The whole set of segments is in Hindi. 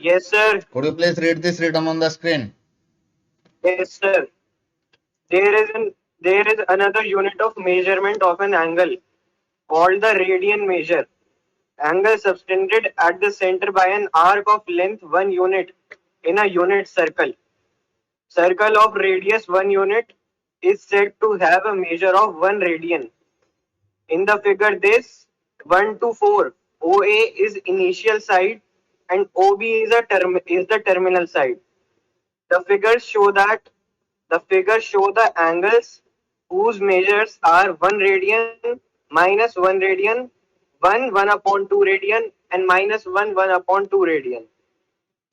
Yes, sir. Could you please read this written on the screen? Yes, sir. There is another unit of measurement of an angle called the radian measure. Angle subtended at the center by an arc of length 1 unit in a unit circle. Circle of radius 1 unit is said to have a measure of 1 radian. In the figure this 1 to 4, OA is initial side and OB is the terminal side. The figures show the angles whose measures are 1 radian, minus 1 radian, 1 upon 2 radian and minus 1 upon 2 radian.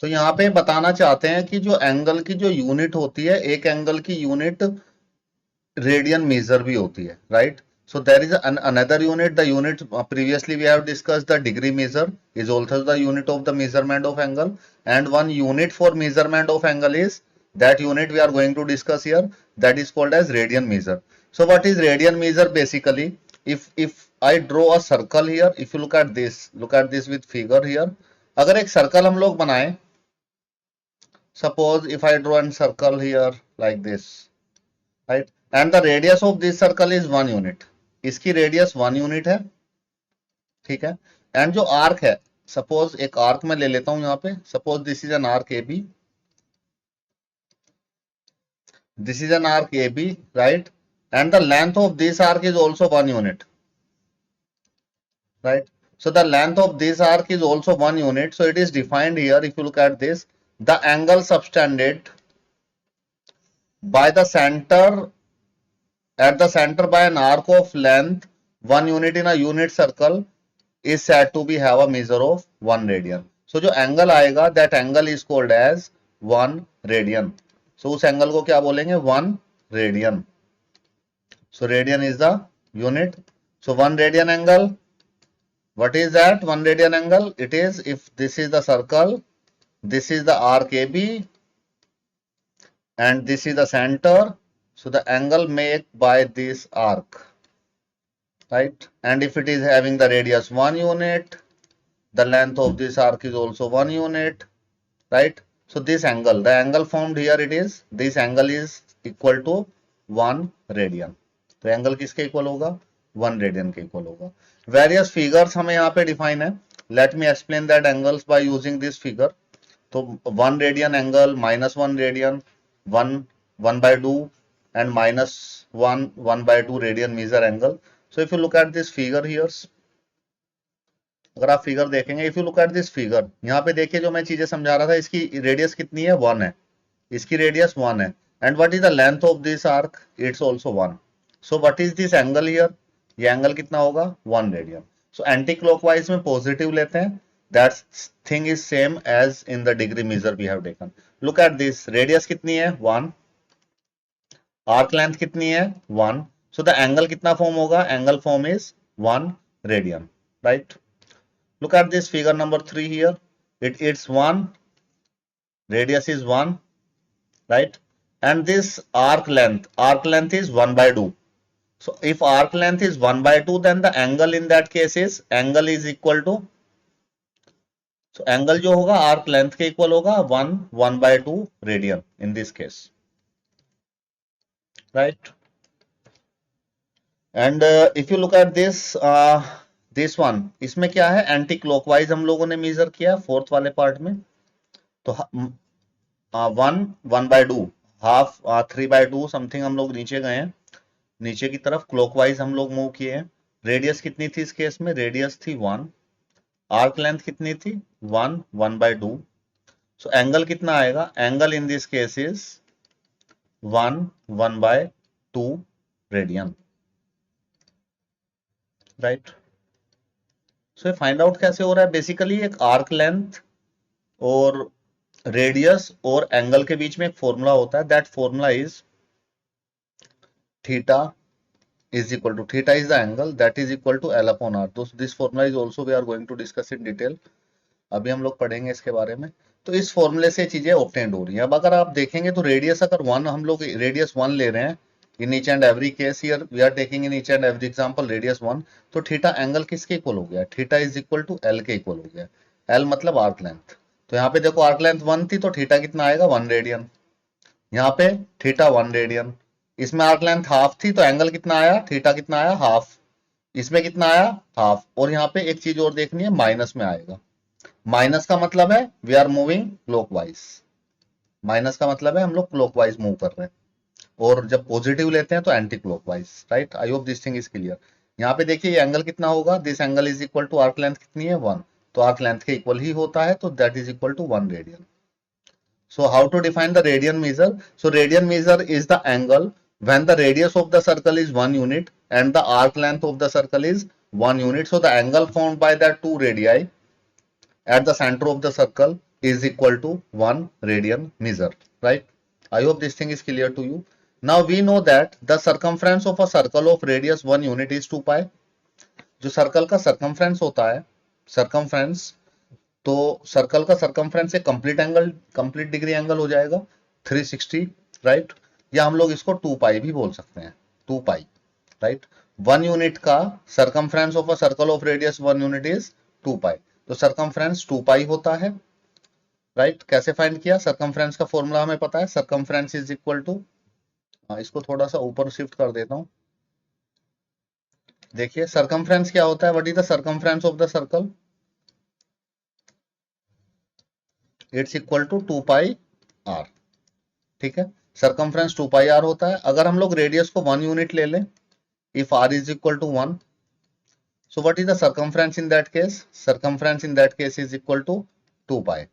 तो यहाँ पे बताना चाहते हैं कि जो एंगल की जो यूनिट होती है, एक एंगल की यूनिट रेडियन मेजर भी होती है, right? So there is another unit, the unit previously we have discussed, the degree measure is also the unit of the measurement of angle, and one unit for measurement of angle is that unit we are going to discuss here, that is called as radian measure. So what is radian measure? Basically, if I draw a circle here, if you look at this with figure here, अगर एक सर्कल हम लोग बनाएं, suppose if I draw a circle here like this, right, and the radius of this circle is 1 unit, इसकी रेडियस 1 यूनिट है, ठीक है? एंड जो आर्क है, सपोज एक आर्क मैं ले लेता हूं यहां पे, suppose this is an arc A B, this is an arc A B, right? And the length of this arc is also 1 unit, right? So the length of this arc is also 1 unit, so it is defined here. If you look at this, the angle subtended by the center at the center by an arc of length 1 unit in a unit circle is said to be have a measure of 1 radian. So जो एंगल आएगा, that angle is called as 1 radian. So उस एंगल को क्या बोलेंगे? 1 radian. So radian is the unit. So 1 radian angle, what is that 1 radian angle? It is, if this is the circle, this is the arc AB and this is the center, so the angle made by this arc, right? And if it is having the radius 1 unit, the length of this arc is also 1 unit, right? So this angle, the angle formed here, it is, this angle is equal to 1 radian. तो एंगल किसके इक्वल होगा? 1 रेडियन के इक्वल होगा. वेरियस फिगर्स हमें यहाँ पे डिफाइन है. Let me explain that angles by using this figure. तो 1 radian angle, -1 radian, 1/2 and -1 1/2 radian major angle. So if you look at this figure here, अगर आप फिगर देखेंगे, if you look at this figure, यहाँ पे देखिए जो मैं चीजें समझा रहा था, इसकी रेडियस कितनी है? 1 है. इसकी रेडियस 1 है. And what is the length of this arc? It's also 1. So what is this angle here? ये एंगल कितना होगा? 1 रेडियन. सो एंटी क्लॉकवाइज में पॉजिटिव लेते हैं. That thing is same as in the degree measure we have taken. Look at this, radius कितनी है? 1. आर्क लेंथ कितनी है? 1. सो द एंगल कितना फॉर्म होगा? Angle form is 1 radian, right? Look at this figure number 3 here. It's 1, radius is 1, right? And this arc length is 1/2. So if arc length is 1/2, then the angle in that case is, angle is equal to, so angle जो होगा arc length के equal होगा 1/2 radian in this case, right? And if you look at this one, इसमें क्या है? एंटी क्लॉकवाइज हम लोगों ने मेजर किया फोर्थ वाले पार्ट में. तो 1/2, हाफ, 3/2 समथिंग हम लोग नीचे गए हैं, नीचे की तरफ क्लॉकवाइज हम लोग मूव किए हैं. रेडियस कितनी थी इस केस में? रेडियस थी 1. आर्क लेंथ कितनी थी? 1/2. सो एंगल कितना आएगा? Angle in this case is 1/2 radian, right? So ये फाइंड आउट कैसे हो रहा है? बेसिकली एक आर्क लेंथ और रेडियस और एंगल के बीच में एक फॉर्मूला होता है. That formula is theta is equal to, theta is the angle, that is equal to L upon R. This formula is also we are going to discuss in detail. अभी हम लोग पढ़ेंगे इसके बारे में. तो इस फॉर्मूले से चीजें ऑब्टेंड हो रही हैं. अब अगर आप देखेंगे तो रेडियस अगर 1, हम लोग रेडियस 1 ले रहे हैं in each and every case, here we are taking in each and every example radius 1, तो थीटा एंगल किसके इक्वल हो गया? Theta is equal to L के इक्वल हो गया. L मतलब आर्क लेंथ. तो यहाँ पे देखो आर्क लेंथ 1 थी तो थीटा कितना आएगा 1 रेडियन, यहाँ पे थीटा 1 रेडियन। इसमें आर्क लेंथ हाफ थी तो एंगल कितना आया, थीटा कितना आया हाफ, इसमें कितना आया हाफ। और यहाँ पे एक चीज और देखनी है, माइनस में आएगा। माइनस का मतलब है we are moving clockwise, minus का मतलब है हम लोग क्लॉकवाइज मूव कर रहे हैं, और जब पॉजिटिव लेते हैं तो anti clockwise, right. I hope this thing is clear. यहाँ पे देखिए ये एंगल कितना होगा, this angle is equal to arc length कितनी है 1, तो आर्क लेंथ के इक्वल ही होता है, तो that is equal to 1 radian. So how to define the radian measure? So radian measure is the angle when the radius of the circle is 1 unit and the arc length of the circle is 1 unit. So the angle formed by the two radii at the center of the circle is equal to 1 radian measure, right? I hope this thing is clear to you. Now we know that the circumference of a circle of radius 1 unit is 2 pi. जो सर्कल का circumference होता है, circumference, तो सर्कल का सर्कमफ्रेंस एक complete angle, complete degree angle हो जाएगा 360, राइट। या हम लोग इसको 2 पाई भी बोल सकते हैं, 2 पाई, राइट। 1 यूनिट का circumference of a circle of radius 1 unit is 2 पाई, तो सर्कमफ्रेंस 2 पाई होता है, राइट। कैसे फाइंड किया, सर्कमफ्रेंस का फॉर्मूला हमें पता है, सर्कमफ्रेंस इज इक्वल टू, इसको थोड़ा सा ऊपर शिफ्ट कर देता हूं। देखिए सर्कमफ्रेंस क्या होता है, what is the circumference of the circle, it's equal to 2 pi r, ठीक है। सर्कमफ्रेंस 2 पाई आर होता है। अगर हम लोग रेडियस को 1 यूनिट ले लें, if r is equal to 1, so what is the circumference in that case, circumference in that case is equal to 2 pi.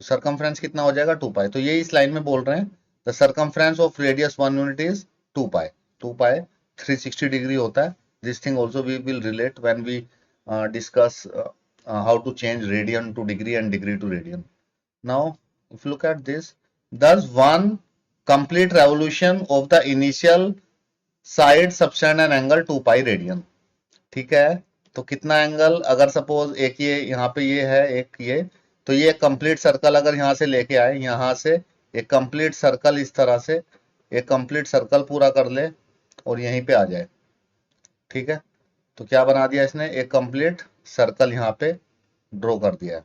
Circumference कितना हो जाएगा 2 पाई, तो ये इस लाइन में बोल रहे हैं the circumference of radius 1 unit is 2 pi. 2 pi 360 degree होता है। This thing also we will relate when we discuss how to change radian to degree and degree to radian. Now, if you look at this, thus one complete revolution of the initial side subtend an angle 2 pi radian, ठीक है। तो कितना एंगल, अगर सपोज एक ये यहाँ पे ये है, एक ये, तो ये कंप्लीट सर्कल अगर यहाँ से लेके आए, यहाँ से एक कंप्लीट सर्कल इस तरह से एक कंप्लीट सर्कल पूरा कर ले और यहीं पे आ जाए, ठीक है। तो क्या बना दिया इसने, एक कंप्लीट सर्कल यहाँ पे ड्रॉ कर दिया है।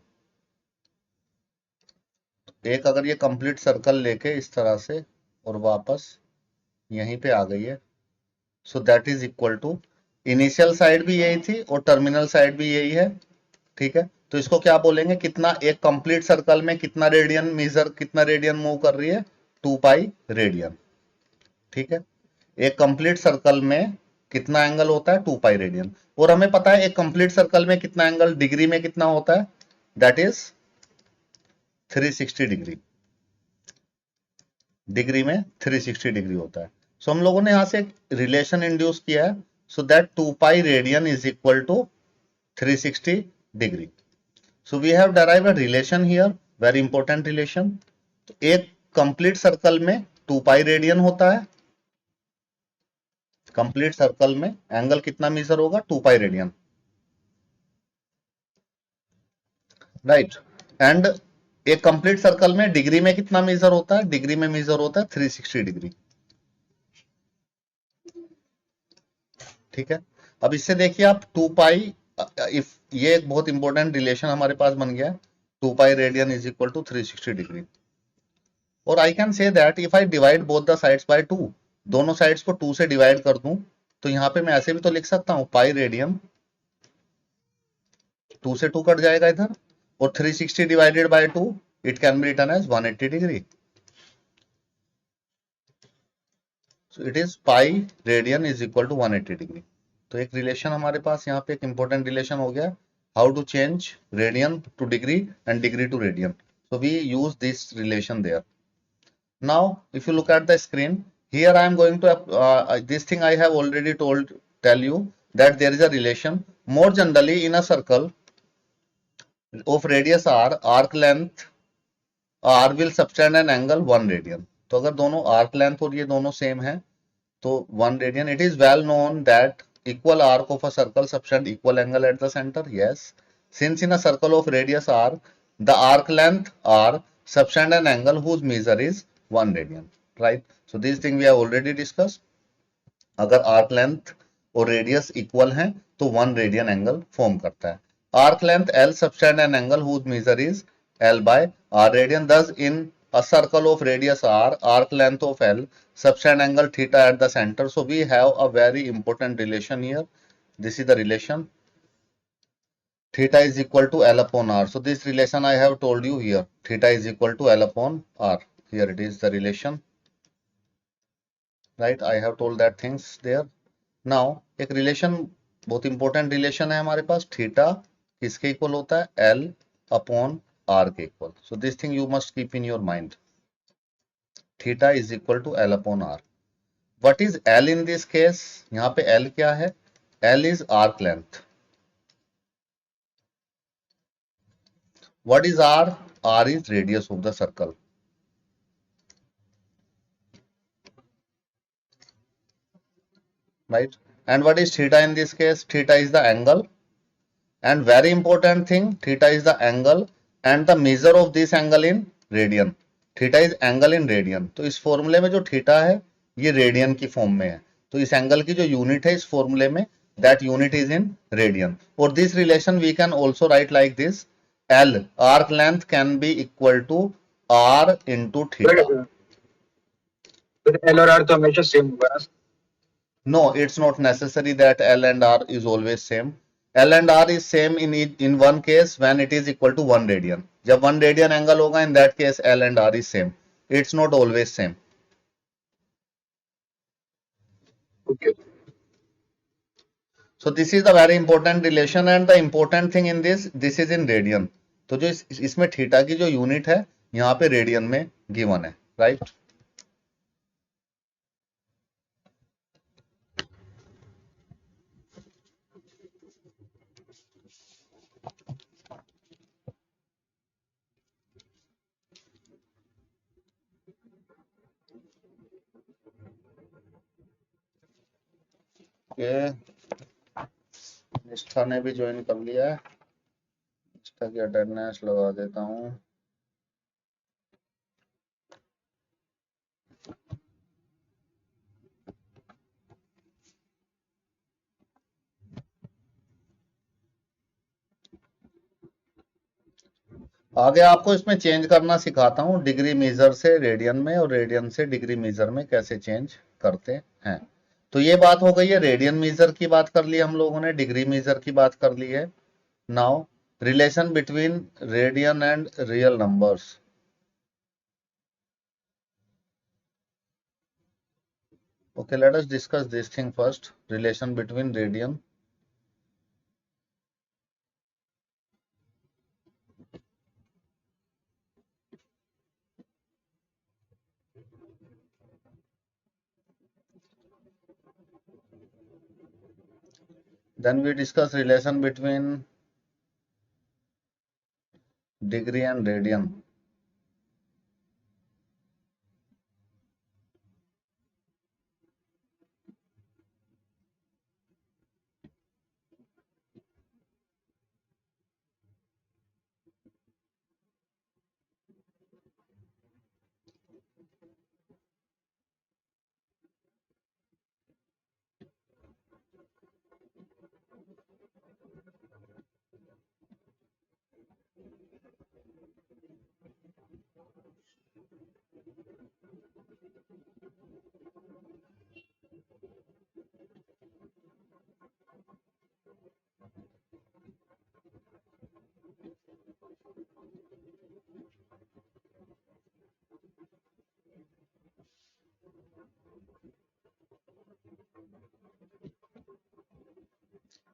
एक अगर ये कंप्लीट सर्कल लेके इस तरह से और वापस यहीं पे आ गई है, so that is equal to, initial side भी यही थी और टर्मिनल साइड भी यही है, ठीक है। तो इसको क्या बोलेंगे, कितना एक कंप्लीट सर्कल में कितना रेडियन मेजर, कितना रेडियन मूव कर रही है, 2 पाई रेडियन, ठीक है। एक कंप्लीट सर्कल में कितना एंगल होता है, 2 पाई रेडियन। और हमें पता है एक कंप्लीट सर्कल में कितना एंगल डिग्री में कितना होता है, दैट इज 360 डिग्री, डिग्री में 360 डिग्री होता है। सो हम लोगों ने यहां से एक रिलेशन इंड्यूस किया है, so that 2 pi radian is equal to 360 degree. So we have derived a relation here, very important relation. तो एक कंप्लीट सर्कल में 2 पाई रेडियन होता है, कंप्लीट सर्कल में एंगल कितना मेजर होगा, 2 पाई रेडियन, राइट। एंड एक कंप्लीट सर्कल में डिग्री में कितना मेजर होता है, डिग्री में मेजर होता है 360 डिग्री, ठीक है। अब इससे देखिए आप 2 पाई, इफ ये एक बहुत इंपॉर्टेंट रिलेशन हमारे पास बन गया है, 2 pi radian is equal to 360 degree. और I can say that if I divide both the sides by 2, दोनों साइड्स को 2 से डिवाइड कर दूं, तो यहां पे मैं ऐसे भी तो लिख सकता हूं, पाई रेडियन 2 से 2 कट जाएगा इधर, और 360 divided by 2 it can be written as 180 degree. So it is pi radian is equal to 180 degree. तो एक रिलेशन हमारे पास यहाँ पे एक इंपॉर्टेंट रिलेशन हो गया, how to change radian to degree and degree to radian. So we use this relation there. Now if you look at the screen, here I am going to this thing I have already tell you that there is a relation. More generally in a circle of radius r, arc length r will subtend an angle 1 radian. तो अगर दोनों arc length और ये दोनों सेम है तो 1 radian. It is well known that equal arc of a circle subtend equal angle at the center. Yes, since in a circle of radius r the arc length r subtend an angle whose measure is 1 radian, right? So this thing we have already discussed. अगर आर्क लेंथ और रेडियस इक्वल हैं तो 1 रेडियन एंगल फॉर्म करता है। arc length L subtend an angle whose measure is L by R radian. Thus, in a circle of radius R, arc length of L subtend angle theta at the center. So we have a very important relation here. This is the relation. Theta is equal to L upon R. So this relation I have told you here. Theta is equal to L upon R. Here it is the relation. Right? I have told that things there. Now एक रिलेशन बहुत इंपॉर्टेंट रिलेशन है हमारे पास. थीटा किसके इक्वल होता है? एल अपॉन आर के equal. So this thing you must keep in your mind. Theta is equal to l upon r. What is l in this case? यहाँ पे एल क्या है? L is arc length. What is r? R is radius of the circle. Right? And what is theta in this case? Theta is the angle. And very important thing, theta is the angle and the measure of this angle in radian. Theta is angle in radian. तो इस फॉर्मूले में जो थीटा है ये रेडियन की फॉर्म में है. तो इस एंगल की जो यूनिट है इस फॉर्मूले में, that unit is in radian. Or this relation we can also write like this. L arc length can be equal to R into theta. L और आर तो हमेशा सेम होगा ना? No, it's not necessary that L and R is always same. L and R is same in one case when it is equal to 1 radian. जब 1 radian angle होगा, in that case L and R is same. It's not always same. Okay. So this is the very important relation and the important thing in this is in radian. तो जो इसमें थीटा की जो यूनिट है यहाँ पे रेडियन में गिवन है, राइट? ओके, निष्ठा ने भी ज्वाइन कर लिया है. निष्ठा की अटेंडेंस लगा देता हूँ. आगे आपको इसमें चेंज करना सिखाता हूँ. डिग्री मेजर से रेडियन में और रेडियन से डिग्री मेजर में कैसे चेंज करते हैं. तो ये बात हो गई है. रेडियन मेजर की बात कर ली हम लोगों ने, डिग्री मेजर की बात कर ली है. Now relation between radian and real numbers. Okay, let us discuss this thing first. Relation between radian. Then we discuss relation between degree and radian.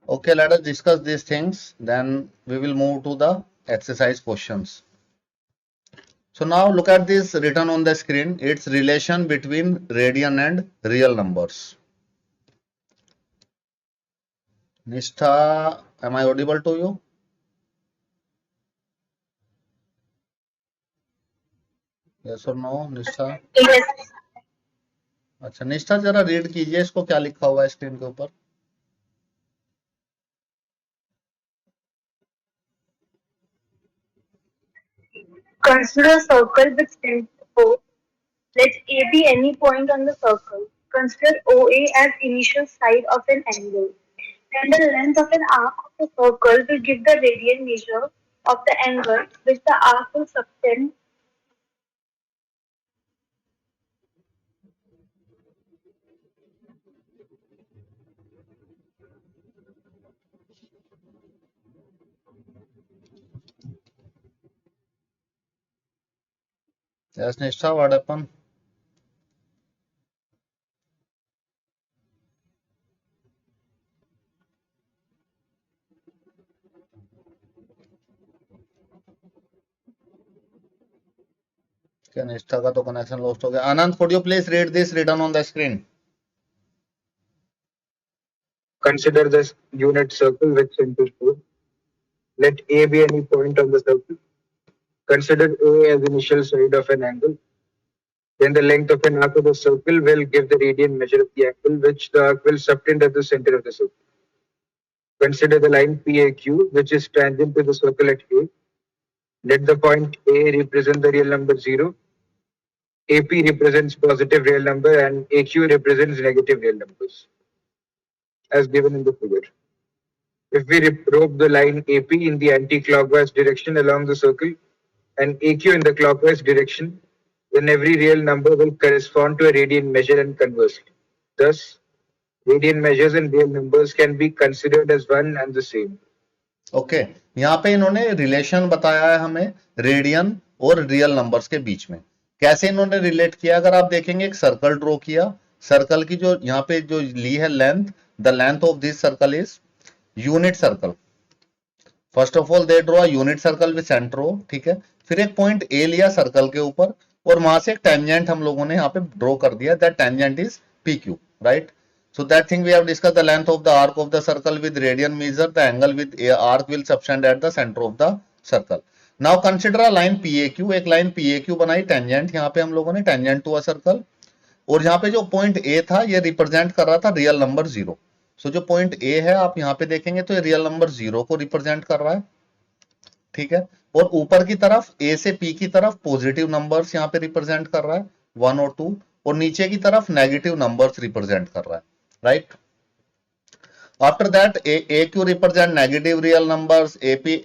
Okay, let us discuss these things. Then we will move to the exercise questions. So now look at this written on the screen. It's relation between radian and real numbers. Nishtha, am I audible to you? Yes or no, निष्ठा? Yes. अच्छा निष्ठा जरा रीड कीजिए इसको, क्या लिखा हुआ है स्क्रीन के ऊपर. Consider a circle with center O. Let A be any point on the circle. Consider OA as initial side of an angle. And the length of an arc the circle will give the radian measure of the angle which the arc will subtend. Yes, Nishtha, what happened? क्या निष्ठा का तो कनेक्शन लॉस्ट हो गया. Anand, could you please read this written on the screen? Consider this unit circle with center 4. Let A be any point on the circle. Consider A as initial side of an angle. Then the length of an arc of the circle will give the radian measure of the angle which the arc will subtend at the center of the circle. Consider the line PAQ which is tangent to the circle at A. Let the point A represent the real number 0. AP represents positive real number and AQ represents negative real numbers as given in the figure. If we rope the line AP in the anti-clockwise direction along the circle and AQ in the clockwise direction, then every real number will correspond to a radian measure and conversely. Thus, radian measures and real numbers can be considered as one and the same. Okay यहाँ पे इन्होंने रिलेशन बताया है हमें रेडियन और रियल नंबर्स के बीच में. कैसे इन्होंने रिलेट किया, अगर आप देखेंगे एक सर्कल ड्रॉ किया, सर्कल की जो यहाँ पे जो ली है length, the length of this circle is unit circle. First of all they draw unit circle with centre O, ठीक है. फिर एक पॉइंट ए लिया सर्कल के ऊपर और वहां से एक टेंजेंट हम लोगों ने यहाँ पे ड्रॉ कर दिया, that tangent is P Q, right. So that thing we have discussed, the length of the arc of the circle with radian measure, the angle with arc will subtend at the center of the circle. Now consider a line PAQ, एक लाइन PAQ बनाई टेंजेंट, यहाँ पे हम लोगों ने टेंजेंट टू अ सर्कल, और यहाँ पे जो पॉइंट A था ये रिप्रेजेंट कर रहा था रियल नंबर 0. सो जो पॉइंट A है आप यहाँ पे देखेंगे तो ये रियल नंबर 0 को रिप्रेजेंट कर रहा है, ठीक है. और ऊपर की तरफ A से P की तरफ पॉजिटिव नंबर्स यहाँ पे रिप्रेजेंट कर रहा है 1 और 2, और नीचे की तरफ नेगेटिव नंबर्स रिप्रेजेंट कर रहा है, right. After that AQ represent negative real numbers, AP.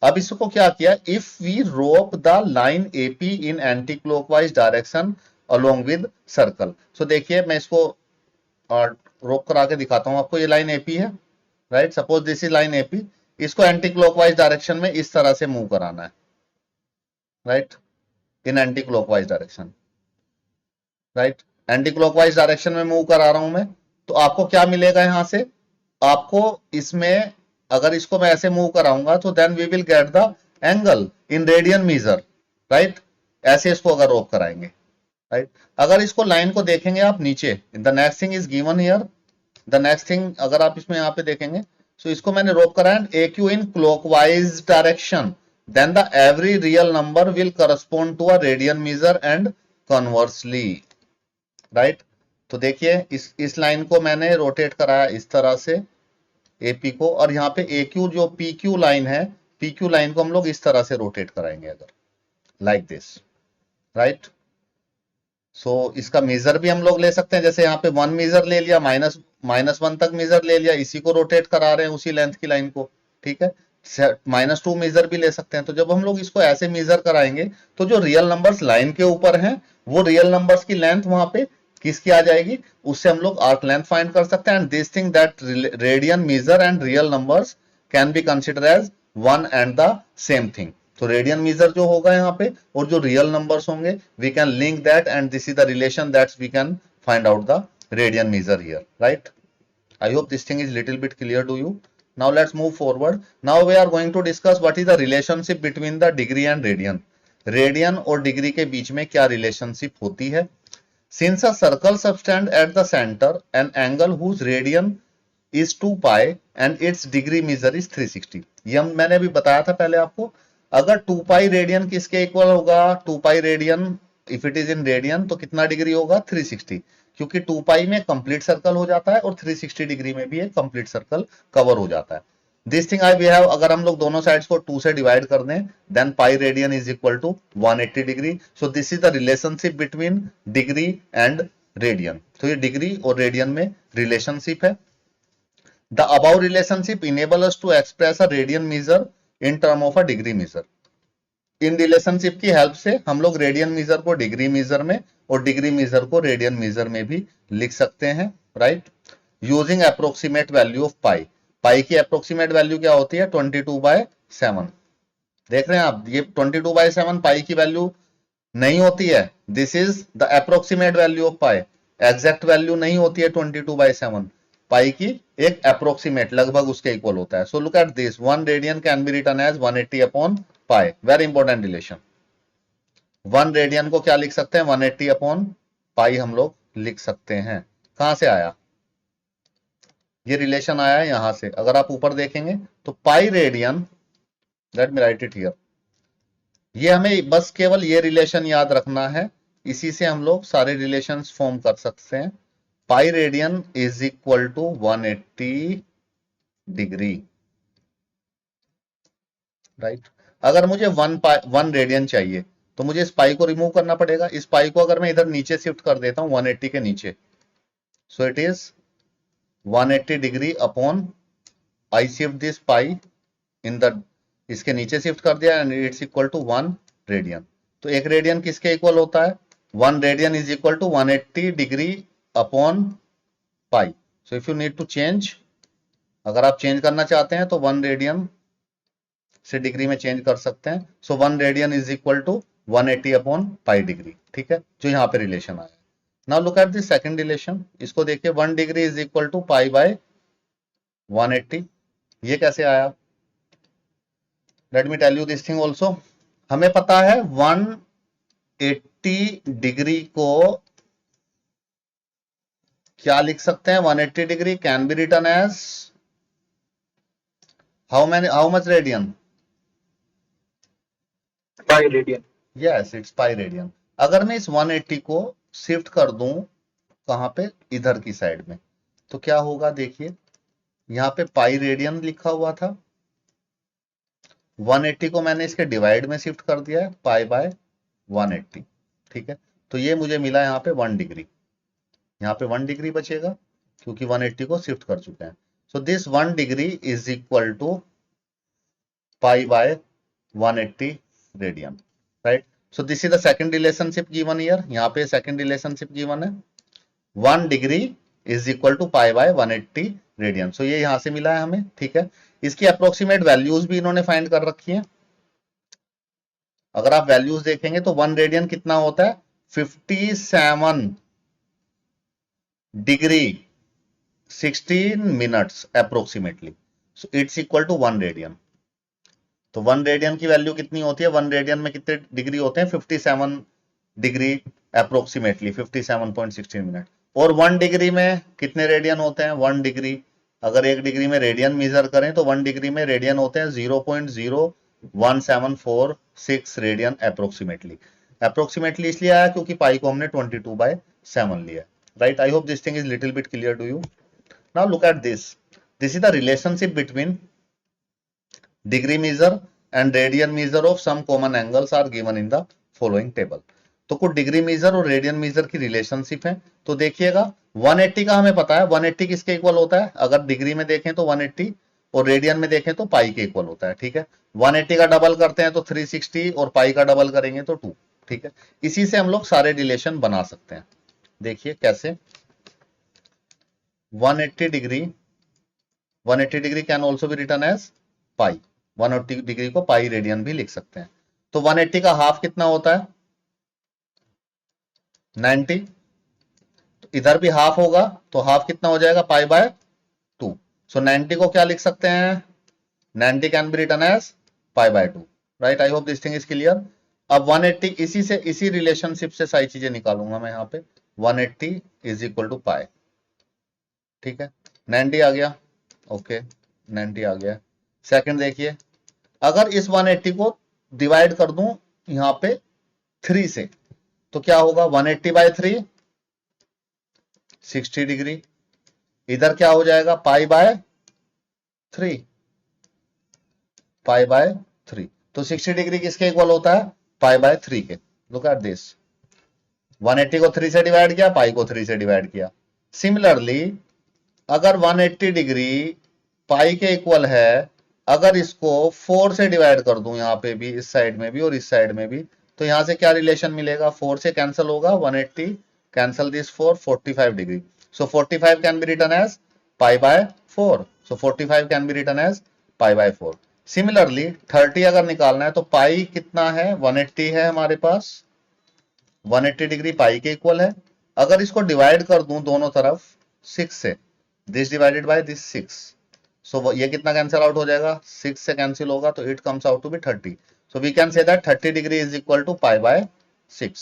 अब इसको क्या किया, if we rope the line AP in anti-clockwise direction along with circle. So देखिए मैं इसको रोप करा के दिखाता हूं आपको. ये लाइन AP है, right. Suppose this is line AP. इसको एंटी क्लॉकवाइज डायरेक्शन में इस तरह से मूव कराना है, right, in anti clockwise direction, right. Anti clockwise direction में मूव करा रहा हूं मैं, तो आपको क्या मिलेगा यहां से, आपको इसमें अगर इसको मैं ऐसे मूव कराऊंगा तो then we will get the angle in radian measure, right. ऐसे इसको अगर रोप कराएंगे, राइट. अगर इसको लाइन को देखेंगे आप नीचे, the next thing is given here, the next thing अगर आप इसमें यहाँ पे देखेंगे, सो इसको मैंने रोप कराया AQ in clockwise direction, then the every real number will correspond to a radian measure and conversely, right. तो देखिए इस लाइन को मैंने रोटेट कराया इस तरह से AP को, और यहाँ पे AQ जो PQ लाइन है, PQ लाइन को हम लोग इस तरह से रोटेट कराएंगे अगर, लाइक दिस, राइट. सो इसका मेजर भी हम लोग ले सकते हैं, जैसे यहाँ पे 1 मेजर ले लिया, -1 तक मेजर ले लिया, इसी को रोटेट करा रहे हैं उसी लेंथ की लाइन को, ठीक है. -2 मेजर भी ले सकते हैं. तो जब हम लोग इसको ऐसे मेजर कराएंगे तो जो रियल नंबर्स लाइन के ऊपर हैं वो रियल नंबर्स की लेंथ वहां पे किसकी आ जाएगी, उससे हम लोग आर्क लेंथ फाइंड कर सकते हैं. And this thing that radian measure and real numbers can be consider as one and the same thing. तो रेडियन मेजर जो होगा यहाँ पे और जो रियल नंबर्स होंगे, we can link that and this is the relation that we can find out the radian measure here, right. I hope this thing is little bit clear to you. Now let's move forward. Now we are going to discuss what is the relationship between the degree and radian. Radian और डिग्री के बीच में क्या रिलेशनशिप होती है. Since a circle subtends at the center, an angle whose radian is 2 pi and its degree measure is 360. ये मैंने अभी बताया था पहले आपको. अगर 2 पाई रेडियन किसके इक्वल होगा, 2 pi radian if it is in radian तो कितना डिग्री होगा, 360, क्योंकि 2 पाई में कंप्लीट सर्कल हो जाता है और 360 डिग्री में भी एक कंप्लीट सर्कल कवर हो जाता है. This thing I we have, अगर हम लोग दोनों साइड्स को 2 से डिवाइड कर दें, then pi radian is equal to 180 degree. So this is the relationship between degree and radian. तो ये डिग्री और रेडियन में रिलेशनशिप है. The above relationship enable us to express a radian measure in term of a degree measure. इन रिलेशनशिप की हेल्प से हम लोग रेडियन मीजर को डिग्री मीजर में और डिग्री मीजर को रेडियन मीजर में भी लिख सकते हैं, right, using approximate value of pi. Pi की अप्रोक्सीमेट वैल्यू क्या होती है? 22/7। देख रहे हैं आप, ये 22/7 पाई की वैल्यू नहीं होती है, this is the approximate value of pi. Exact value नहीं होती है 22/7, पाई की एक अप्रोक्सीमेट, लगभग उसके इक्वल होता है। So look at this, 1 radian can be written as 180 upon pi. Very important relation. 1 radian को क्या लिख सकते हैं? 180 अपॉन पाई हम लोग लिख सकते हैं। कहां से आया ये रिलेशन? आया है यहां से। अगर आप ऊपर देखेंगे तो pi radian, let me right it here, ये हमें बस केवल ये रिलेशन याद रखना है, इसी से हम लोग सारे रिलेशंस फॉर्म कर सकते हैं। Pi radian is equal to 180 degree, right. अगर मुझे 1 रेडियन चाहिए तो मुझे इस पाई को रिमूव करना पड़ेगा। इस पाई को अगर मैं इधर नीचे शिफ्ट कर देता हूं 180 के नीचे, so it is 180 degree upon, I shift this pi in the, इसके नीचे शिफ्ट कर दिया and it's equal to 1 radian. तो 1 रेडियन किसके इक्वल होता है? 1 radian is equal to 180 degree upon pi. So if you need to change, अगर आप चेंज करना चाहते हैं तो 1 रेडियन से डिग्री में चेंज कर सकते हैं। So 1 radian is equal to 180 upon pi degree, ठीक है, जो यहाँ पे रिलेशन आया। Now look at the second relation, इसको देखिए, 1 degree is equal to pi by 180। ये कैसे आया? Let me tell you this thing also. हमें पता है 180 डिग्री को क्या लिख सकते हैं? 180 degree can be written as how much radian? Pi radian. Yes, it's pi radian. अगर मैं इस 180 को शिफ्ट कर दूं कहां पे? इधर की साइड में, तो क्या होगा? देखिए यहां पे पाई रेडियन लिखा हुआ था, 180 को मैंने इसके डिवाइड में शिफ्ट कर दिया है पाई बाय 180, ठीक है। तो ये मुझे मिला यहाँ पे 1 डिग्री, यहाँ पे 1 डिग्री बचेगा क्योंकि 180 को शिफ्ट कर चुके हैं। So this 1 degree is equal to pi by 180 radian, right. So this is the second relationship given here. यहाँ पे सेकंड रिलेशनशिप गिवन है, 1 degree is equal to pi by 180 radian. So ये यहां से मिला है हमें, ठीक है। इसकी अप्रोक्सीमेट वैल्यूज भी इन्होंने फाइंड कर रखी है। अगर आप वैल्यूज देखेंगे तो 1 रेडियन कितना होता है? 57 degree 16 minutes approximately. So it's equal to 1 radian. तो 1 रेडियन की वैल्यू कितनी होती है? 1 रेडियन में कितने डिग्री होते हैं? 57 डिग्री अप्रोक्सीमेटली, 57.16 मिनट। और 1 डिग्री में कितने रेडियन होते हैं? 1 डिग्री, अगर 1 डिग्री में रेडियन मेजर करें तो 1 डिग्री में रेडियन होते हैं 0.01746 रेडियन अप्रोक्सीमेटली। अप्रोक्सीमेटली इसलिए आया क्योंकि पाई को हमने 22/7 लिया, right. I hope this thing is little bit clear to you. Now look at this, this is the relationship between degree measure and radian measure of some common angles are given in the following table। तो कुछ डिग्री मेजर और रेडियन मेजर की रिलेशनशिप है। तो देखिएगा 180 का हमें पता है, 180 किसके इक्वल होता है? अगर डिग्री में देखें तो 180 और रेडियन में देखें तो पाई के इक्वल होता है, ठीक है। 180 का डबल करते हैं तो 360 और पाई का डबल करेंगे तो 2, ठीक है। इसी से हम लोग सारे रिलेशन बना सकते हैं। देखिए कैसे, 180 degree can also be written as pi. 180 degree को पाई रेडियन भी लिख सकते हैं। तो 180 का हाफ कितना होता है? 90। तो इधर भी हाफ होगा तो हाफ कितना हो जाएगा? पाई बाय 2। सो 90 को क्या लिख सकते हैं? 90 can be written as pi by 2, right. I hope this thing is clear. अब 180 इसी रिलेशनशिप से सारी चीजें निकालूंगा मैं यहाँ पे। 180 इज इक्वल टू पाई, ठीक है। 90 आ गया, ओके, 90 आ गया। सेकंड देखिए, अगर इस 180 को डिवाइड कर दूं यहां पे 3 से तो क्या होगा? 180/3 60 डिग्री, इधर क्या हो जाएगा? Pi by 3, pi bye 3। तो 60 डिग्री किसके इक्वल होता है? पाई बाय 3 के। लुक एट दिस, 180 को 3 से डिवाइड किया, पाई को 3 से डिवाइड किया। सिमिलरली अगर 180 डिग्री पाई के इक्वल है, अगर इसको 4 से डिवाइड कर दूं, यहाँ पे भी, इस साइड में भी और इस साइड में भी, तो यहां से क्या रिलेशन मिलेगा? 4 से कैंसिल होगा, 180 cancel this 4, 45 degree. So 45 can be written as pi by 4. So 45 can be written as pi by 4. Similarly 30 अगर निकालना है तो पाई कितना है? 180 है हमारे पास. 180 डिग्री पाई के इक्वल है. अगर इसको डिवाइड कर दूं दोनों तरफ 6 से, दिस डिवाइडेड बाय दिस 6, सो ये कितना कैंसिल आउट हो जाएगा? 6 से कैंसिल होगा तो it comes out to be 30. So we can say that 30 degree is equal to pi by 6.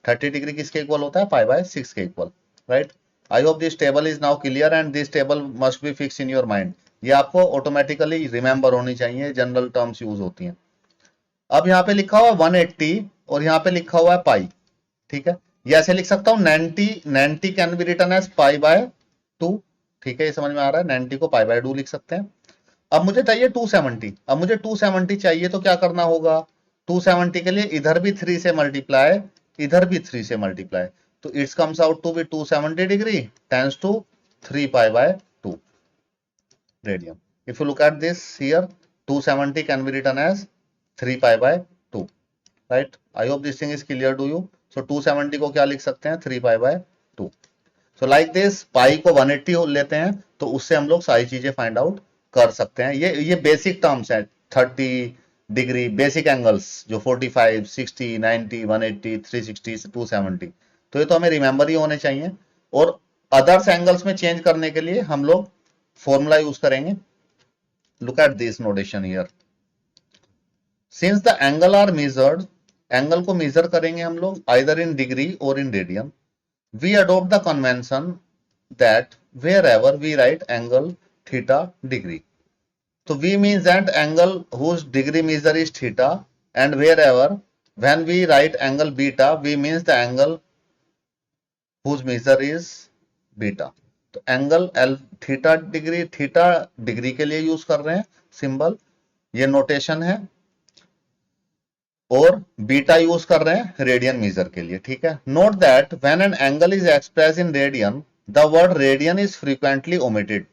30 degree किसके इक्वल होता है? पाई बाय 6 के equal, right. I hope this table is now clear and this table must be fix in your mind. ये आपको ऑटोमेटिकली रिमेंबर होनी चाहिए, जनरल टर्म्स यूज होती हैं. अब यहाँ पे लिखा हुआ है 180 और यहाँ पे लिखा हुआ है पाई, ठीक है. ये ऐसे लिख सकता हूँ 90 can be written as pi by 2, ठीक है. ये समझ में आ रहा है? 90 को पाई बाय 2 लिख सकते हैं. अब मुझे चाहिए 270. अब मुझे 270 चाहिए तो क्या करना होगा? 270 के लिए इधर भी 3 से मल्टीप्लाई, इधर भी 3 से मल्टीप्लाई, तो it's comes out to be 270 degree tends to 3 pi by 2 radian. If you look at this here, 270 can be written as 3 pi by 2, right. I hope this thing is clear to you. So 270 को क्या लिख सकते हैं? 3 pi by 2. So like this, pi को 180 लेते हैं तो उससे हम लोग सारी चीजें फाइंड आउट कर सकते हैं. ये बेसिक टर्म्स हैं. 30 डिग्री बेसिक एंगल्स जो 45, 60, 90, 180, 360, 270, तो ये तो हमें रिमेंबर ही होने चाहिए. और अदर्स एंगल्स में चेंज करने के लिए हम लोग फॉर्मूला यूज करेंगे. Look at this notation here. Since the angle are measured, angle को मेजर करेंगे हम लोग आइदर इन डिग्री और in radian. We adopt the convention that wherever we write angle theta degree, so V means that angle whose degree measure is theta, and wherever when we write angle beta, V means the angle whose measure is beta. तो एंगल एल थीटा डिग्री के लिए यूज कर रहे हैं सिंबल, ये नोटेशन है. और बीटा यूज कर रहे हैं रेडियन मेजर के लिए, ठीक है. Note that when an angle is express in radian, the word radian is frequently omitted.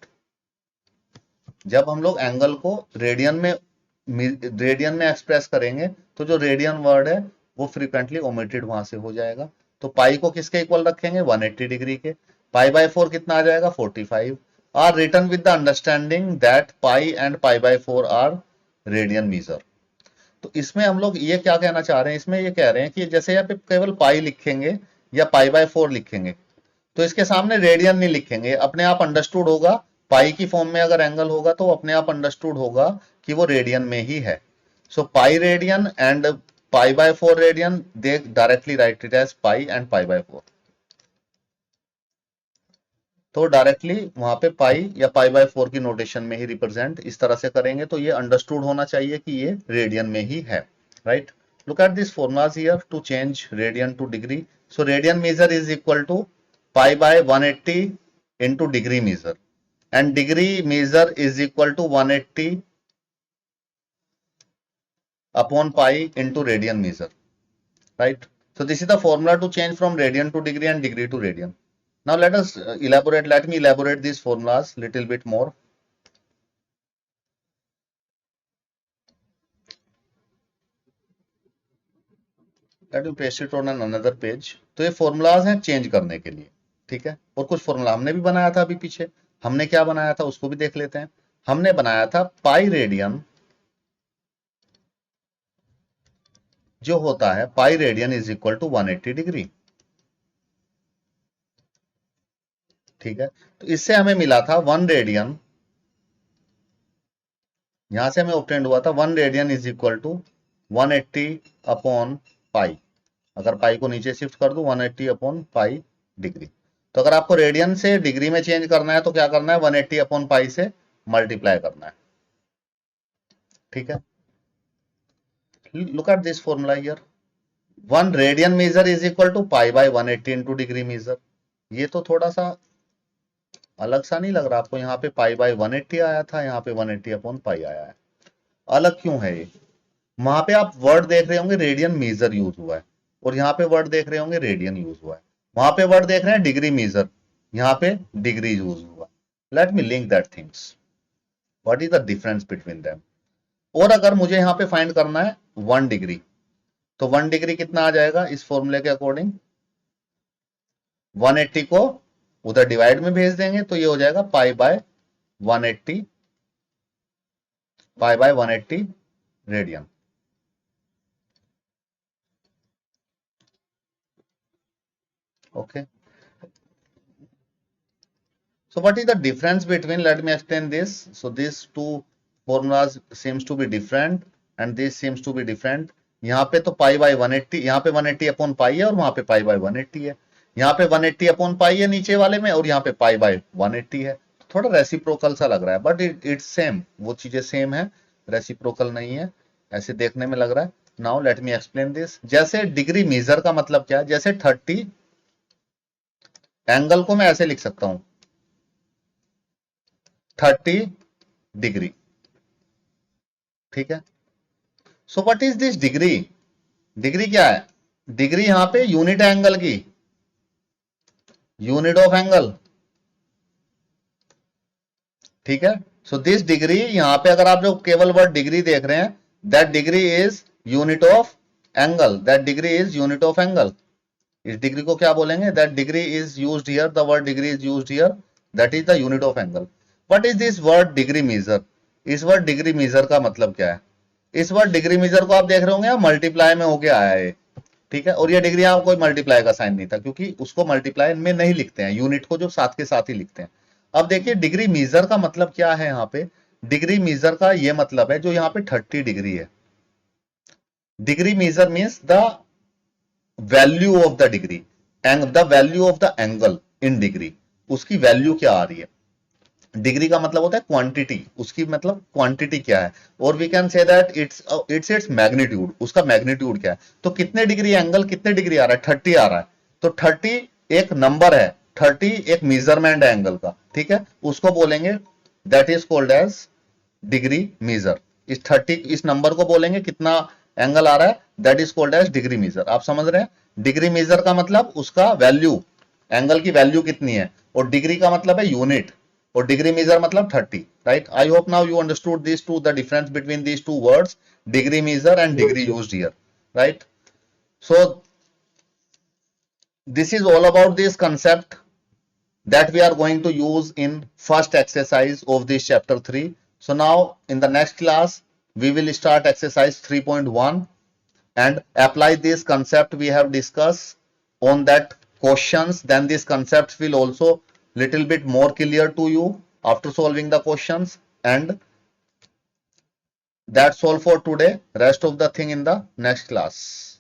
जब हम लोग एंगल को रेडियन में एक्सप्रेस करेंगे तो जो रेडियन वर्ड है वो फ्रीक्वेंटली ओमिटेड वहां से हो जाएगा. तो पाई को किसके इक्वल रखेंगे? 180 डिग्री के. पाई बाय 4 कितना आ जाएगा? 45. Are written with the understanding that pi and pi by 4 are radian measure. तो इसमें हम लोग ये क्या कहना चाह रहे हैं? इसमें ये कह रहे हैं कि जैसे यहाँ पे केवल पाई लिखेंगे या पाई बाय 4 लिखेंगे तो इसके सामने रेडियन नहीं लिखेंगे, अपने आप अंडरस्टूड होगा. पाई की फॉर्म में अगर एंगल होगा तो अपने आप अंडरस्टूड होगा कि वो रेडियन में ही है. So pi radian and pi by 4 radian, they directly write it as pi and pi by 4. तो डायरेक्टली वहां पे पाई या पाई बाय 4 की नोटेशन में ही रिप्रेजेंट इस तरह से करेंगे तो ये अंडरस्टूड होना चाहिए कि ये रेडियन में ही है, right. Look at this formulas here to change radian to degree. So radian measure is equal to pi by 180 into degree measure, and degree measure is equal to 180 upon pi into radian measure, right. So this is the formula to change from radian to degree and degree to radian. Now let me elaborate these formulas little bit more. Let me paste it on another page. तो ये फॉर्मूलाज हैं चेंज करने के लिए, ठीक है. और कुछ फॉर्मूला हमने भी बनाया था अभी पीछे. हमने क्या बनाया था उसको भी देख लेते हैं. हमने बनाया था पाई रेडियन जो होता है pi radian is equal to 180 degree, ठीक है. तो इससे हमें मिला था 1 रेडियन, यहां से हमें ऑब्टेंड हुआ था 1 radian is equal to 180 upon pi. अगर पाई को नीचे शिफ्ट कर दूं 180 अपॉन पाई डिग्री. तो अगर आपको रेडियन से डिग्री में चेंज करना है तो क्या करना है? 180 अपॉन पाई से मल्टीप्लाई करना है, ठीक है. Look at this formula here. 1 radian measure is equal to pi by 180 into degree measure. ये तो थोड़ा सा अलग सा नहीं लग रहा आपको? यहाँ पे पाई बाय 180 आया था, यहाँ पे 180 अपॉन पाई आया है. अलग क्यों है ये? वहां पे आप वर्ड देख रहे होंगे रेडियन मेजर यूज हुआ है और यहाँ पे वर्ड देख रहे होंगे रेडियन यूज हुआ है. वहां पे वर्ड देख रहे हैं डिग्री मेजर, यहाँ पे डिग्री यूज हुआ. Let me link that things, what is the difference between them. और अगर मुझे यहाँ पे फाइंड करना है 1 डिग्री, तो 1 डिग्री कितना आ जाएगा इस फॉर्मूले के अकॉर्डिंग, 180 को उधर डिवाइड में भेज देंगे तो ये हो जाएगा पाई by 180 radian. Okay. So what is the difference between, let me explain this. So these two formulas seems to be different and this seems to be different. यहाँ पे तो पाई बाय 180, यहाँ पे 180 अपॉन पाई है और वहां पे पाई बाय 180 है। यहाँ पे 180 अपॉन पाई है नीचे वाले में और यहाँ पे पाई बाय 180 है। थोड़ा रेसिप्रोकल सा लग रहा है बट इट्स सेम, वो चीजें सेम है, रेसिप्रोकल नहीं है, ऐसे देखने में लग रहा है। Now let me explain this. जैसे डिग्री मेजर का मतलब क्या है, जैसे 30 एंगल को मैं ऐसे लिख सकता हूं 30 डिग्री, ठीक है। सो what is this degree, degree क्या है, डिग्री यहां पे यूनिट है एंगल की, यूनिट ऑफ एंगल, ठीक है। सो दिस डिग्री, यहां पे अगर आप जो केवल वर्ड डिग्री देख रहे हैं, that degree is unit of angle, that degree is unit of angle. इस डिग्री को क्या बोलेंगे, that degree is used here, the word degree is used here, that is the unit of angle. What is this word degree measure, इस वर्ड डिग्री मेजर का मतलब क्या है, इस वर्ड डिग्री मेजर को आप देख रहे होंगे मल्टीप्लाई में होके आया है, ठीक है। और ये डिग्री यहां कोई मल्टीप्लाई का साइन नहीं था क्योंकि उसको मल्टीप्लाई में नहीं लिखते हैं, यूनिट को जो साथ के साथ ही लिखते हैं। अब देखिए डिग्री मेजर का मतलब क्या है, यहाँ पे डिग्री मेजर का ये मतलब है जो यहाँ पे 30 डिग्री है, degree measure means the value of the degree and the value of the angle in degree, उसकी वैल्यू क्या आ रही है। डिग्री का मतलब होता है क्वांटिटी, उसकी मतलब क्वांटिटी क्या है, और we can say that it's magnitude, उसका मैग्नीट्यूड क्या है। तो कितने डिग्री एंगल, कितने डिग्री आ रहा है, 30 आ रहा है, तो 30 एक नंबर है, 30 एक मेजरमेंट है एंगल का, ठीक है, उसको बोलेंगे that is called as degree measure. इस 30 इस नंबर को बोलेंगे कितना एंगल आ रहा है, that is called as degree measure. आप समझ रहे हैं, डिग्री मेजर का मतलब उसका वैल्यू, एंगल की वैल्यू कितनी है, और डिग्री का मतलब है यूनिट, और डिग्री मेजर मतलब 30, right. I hope now you understood this too, the difference between these two words, degree measure and degree used here, right. So this is all about this concept that we are going to use in first exercise of this chapter 3. So now in the next class we will start exercise 3.1 and apply this concept we have discussed on that questions. Then these concepts will also little bit more clear to you after solving the questions, and that's all for today. Rest of the thing in the next class.